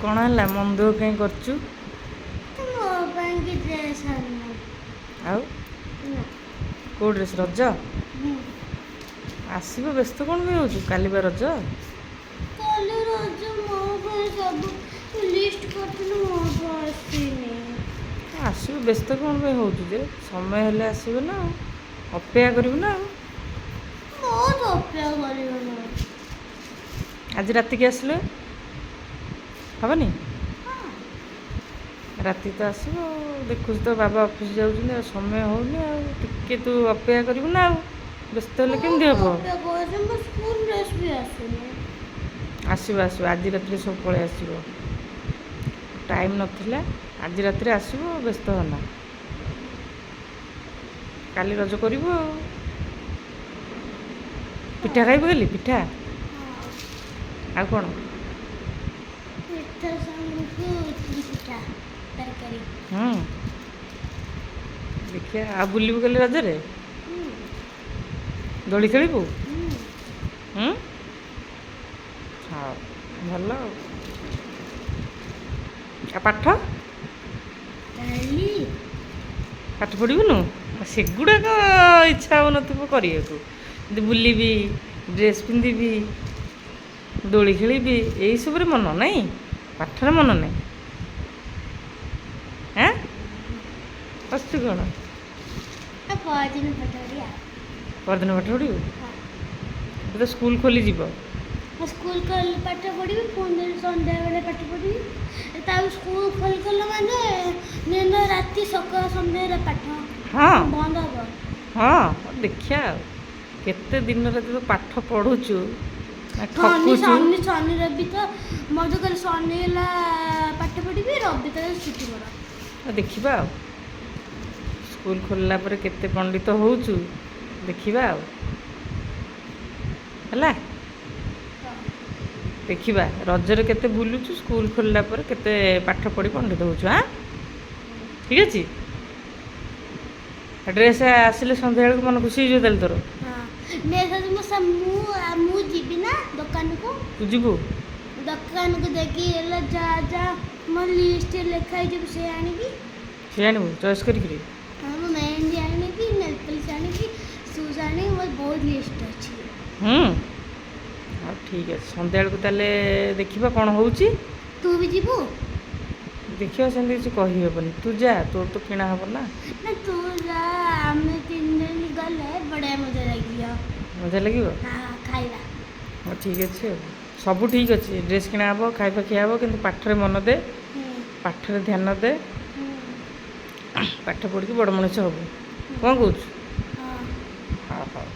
କ'ଣ ହେଲା ମନ ଦୁଃଖ କାହିଁ କରୁଛୁ? ତ ମୋ ପାଇଁ କି ଡ୍ରେସ୍ ଆଣିନି। ଆଉ ନା। କେଉଁ ଡ୍ରେସ୍? ରଜ ହୁଁ। ଆସିବ, ବ୍ୟସ୍ତ କ'ଣ ବି ହେଉଛୁ? କାଲି ବା ରଜ। କାଲି ରଜ ମୋ ପାଇଁ ସବୁ ଲିଷ୍ଟ କରିଥିଲି, ମୋ ପାଇଁ ଆସିନି। ଆସିବ, ବ୍ୟସ୍ତ କ'ଣ ପାଇଁ ହେଉଛୁ ଯେ? ସମୟ ହେଲେ ଆସିବ ନା, ଆଉ ଅପେକ୍ଷା କରିବୁ ନା। ଆଉ ବହୁତ ଅପେକ୍ଷା କରିବ ନା। ଆଜି ରାତିକି ଆସିଲେ ହେବନି? ରାତି ତ ଆସିବ। ଦେଖୁଛୁ ତ ବାବା ଅଫିସ୍ ଯାଉଛନ୍ତି, ଆଉ ସମୟ ହେଉନି। ଆଉ ଟିକେ ତୁ ଅପେକ୍ଷା କରିବୁ ନା। ଆଉ ବ୍ୟସ୍ତ ହେଲେ କେମିତି ହେବ? ମୋ ସ୍କୁଲ ଡ୍ରେସ୍ ବି ଆସୁନି। ଆସିବ ଆସିବ, ଆଜି ରାତିରେ ସବୁ ପଳେଇ ଆସିବ। ଟାଇମ୍ ନଥିଲା, ଆଜି ରାତିରେ ଆସିବ, ବ୍ୟସ୍ତ ହେନା। କାଲି ରଜ କରିବୁ ଆଉ। ପିଠା ଖାଇବୁ କାଲି? ପିଠା ଆଉ କ'ଣ? ପିଠା ସାଙ୍ଗକୁ ଇଟିଲି ପିଠା ତରକାରୀ। ଦେଖିବା। ଆଉ ବୁଲିବୁ କାଲି ରଜରେ? ହୁଁ। ଦୋଳି ଖେଳିବୁ? ହୁଁ। ହଉ, ଭଲ। ଆଉ ପାଠ କାଲି ପାଠ ପଢ଼ିବୁନୁ? ସେଗୁଡ଼ାକ ଇଚ୍ଛା ହେଉନଥିବ କରିବାକୁ। ଯଦି ବୁଲିବି, ଡ୍ରେସ୍ ପିନ୍ଧିବି, ଦୋଳି ଖେଳିବି, ଏଇସବୁରେ ମନ ନାହିଁ, ପାଠରେ ମନ ନାହିଁ। ହାଁ, ବସିଛୁ କ'ଣ? ପରଦିନ ପାଠ ପଢ଼ିବା। ପରଦିନ ପାଠ ପଢ଼ିବୁ? ଏବେ ତ ସ୍କୁଲ ଖୋଲିଯିବ। ସ୍କୁଲ ପାଠ ପଢ଼ିବି, ପୁଣି ସନ୍ଧ୍ୟାବେଳେ ପାଠ ପଢ଼ିବି। ତାପରେ ସ୍କୁଲ ଖୋଲିଗଲା ମାନେ ଦିନ ରାତି ସକାଳ ସନ୍ଧ୍ୟାରେ ପାଠ ହଁ ବନ୍ଦ ହେବ। ହଁ, ଦେଖିବା ଆଉ କେତେ ଦିନ ରାତି ତୁ ପାଠ ପଢ଼ୁଛୁ ନା ଶନି ଠକୁଛୁ। ଶନି ଶନି ରବି ତ ମତେ କହିଲେ ଶନି ହେଲା ପାଠ ପଢ଼ିବି, ରବି ତ ଛୁଟି ପଡ଼। ଦେଖିବା ଆଉ ସ୍କୁଲ ଖୋଲିଲା ପରେ କେତେ ପଣ୍ଡିତ ହେଉଛୁ, ଦେଖିବା ଆଉ ହେଲା। ଦେଖିବା ରଜରେ କେତେ ବୁଲୁଛୁ, ସ୍କୁଲ ଖୋଲିଲା ପରେ କେତେ ପାଠ ପଢ଼ି ପଣ୍ଡିତ ହେଉଛୁ। ହାଁ, ଠିକ୍ ଅଛି। ଡ୍ରେସ୍ ଆସିଲେ ସନ୍ଧ୍ୟାବେଳକୁ ମନ ଖୁସି ହେଇଯିବ ତାହେଲେ ତୋର। ମୁଁ ଯିବି ନା ଦୋକାନକୁ। ତୁ ଯିବୁ? ଦୋକାନକୁ ଦେଖି ହେଲା ଯା ମୋ ଲିଷ୍ଟରେ ଲେଖା ହେଇଯିବ, ସେ ଆଣିବି। ସେ ଆଣିବୁ ଚଏସ୍ କରିକିରି? ହଁ, ମୁଁ ମେହେନ୍ଦି ଆଣିବି, ନେଲ୍ ପଲିସ୍ ଆଣିବି, ସୁଜ୍ ଆଣିବି, ମୋର ବହୁତ ଲିଷ୍ଟ ଅଛି। ହଉ ଠିକ୍ ଅଛି, ସନ୍ଧ୍ୟାବେଳକୁ ତାହେଲେ ଦେଖିବା କ'ଣ ହେଉଛି। ତୁ ବି ଯିବୁ? ଦେଖିବା, ସେମିତି କିଛି କହିହେବନି। ତୁ ଯା, ତୋର ତ କିଣା ହେବ ନା। ନା ତୁ ଯା, ଆମେ 3 ଦିନ ଗଲେ ବଢ଼ିଆ ମଜା ଲାଗିବ। ମଜା ଲାଗିବ? ହଁ, ଖାଇବା। ହଉ ଠିକ୍ ଅଛି। ଆଉ ସବୁ ଠିକ୍ ଅଛି, ଡ୍ରେସ୍ କିଣା ହେବ, ଖାଇବା ଖିଆ ହେବ, କିନ୍ତୁ ପାଠରେ ମନ ଦେ, ପାଠରେ ଧ୍ୟାନ ଦେ। ପାଠ ପଢ଼ିକି ବଡ଼ ମଣିଷ ହବୁ। କ'ଣ କହୁଛୁ? ହଁ। ହଉ ହଉ।